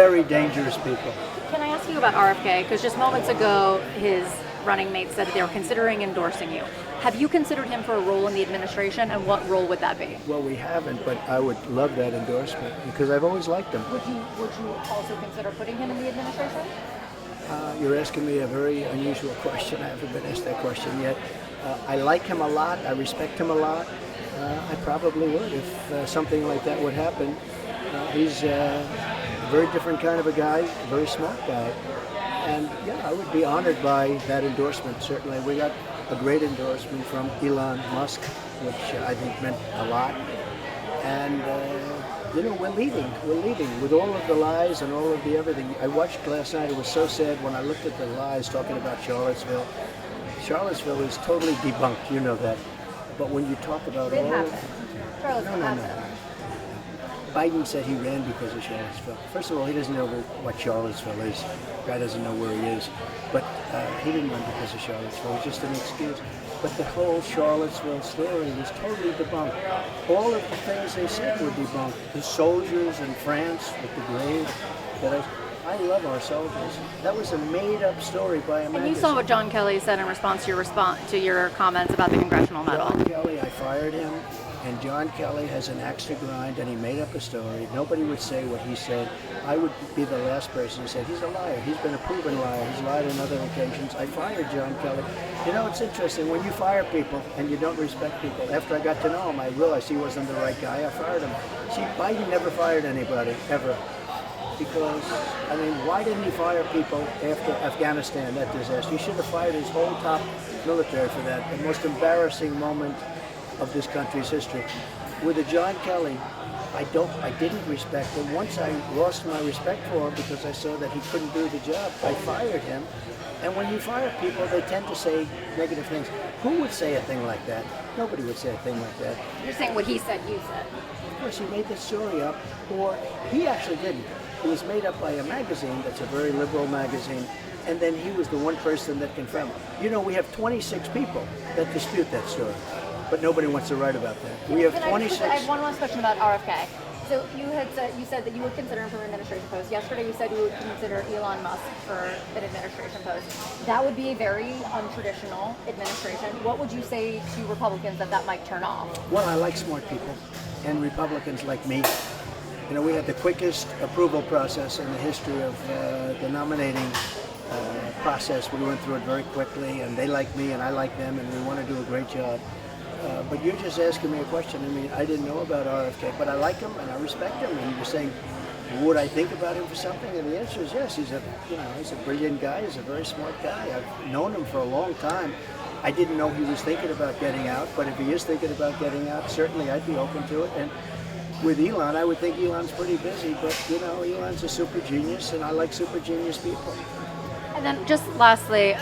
very dangerous people. Can I ask you about RFK? Because just moments ago, his running mate said that they were considering endorsing you. Have you considered him for a role in the administration, and what role would that be? Well, we haven't, but I would love that endorsement because I've always liked him. Would you also consider putting him in the administration? You're asking me a very unusual question. I haven't been asked that question yet. I like him a lot. I respect him a lot. I probably would if something like that would happen. He's a very different kind of a guy, a very smart guy. And yeah, I would be honored by that endorsement, certainly. We got a great endorsement from Elon Musk, which I think meant a lot. And we're leading with all of the lies and all of the everything. I watched last night, it was so sad when I looked at the lies talking about Charlottesville. Charlottesville is totally debunked, you know that. But when you talk about It all happened. Charlottesville happened. Biden said he ran because of Charlottesville. First of all, he doesn't know what Charlottesville is. The guy doesn't know where he is. But he didn't run because of Charlottesville. It was just an excuse. But the whole Charlottesville story was totally debunked. All of the things they said were debunked. The soldiers in France with the grave. I love our soldiers. That was a made-up story by a magazine. And you saw what John Kelly said in response to your comments about the congressional medal. John Kelly, I fired him. And John Kelly has an axe to grind, and he made up a story. Nobody would say what he said. I would be the last person who said, he's a liar. He's been a proven liar. He's lied on other occasions. I fired John Kelly. You know, it's interesting. When you fire people and you don't respect people, after I got to know him, I realized he wasn't the right guy. I fired him. See, Biden never fired anybody, ever. Because, why didn't he fire people after Afghanistan, that disaster? He should have fired his whole top military for that. The most embarrassing moment of this country's history. With a John Kelly, I didn't respect him. Once I lost my respect for him because I saw that he couldn't do the job, I fired him. And when you fire people, they tend to say negative things. Who would say a thing like that? Nobody would say a thing like that. You're saying what he said, you said. Of course, he made this story up, or he actually didn't. It was made up by a magazine that's a very liberal magazine, and then he was the one person that confirmed it. You know, we have 26 people that dispute that story. But nobody wants to write about that. We have 26. I have one last question about RFK. So you said that you would consider him for an administration post. Yesterday you said you would consider Elon Musk for an administration post. That would be a very untraditional administration. What would you say to Republicans that might turn off? Well, I like smart people, and Republicans like me. You know, we had the quickest approval process in the history of the nominating process. We went through it very quickly, and they like me, and I like them, and we want to do a great job. But you're just asking me a question. I didn't know about RFK, but I like him and I respect him. And you're saying, would I think about him for something? And the answer is yes. He's a brilliant guy. He's a very smart guy. I've known him for a long time. I didn't know he was thinking about getting out, but if he is thinking about getting out, certainly I'd be open to it. And with Elon, I would think Elon's pretty busy, but Elon's a super genius, and I like super genius people. And then just lastly,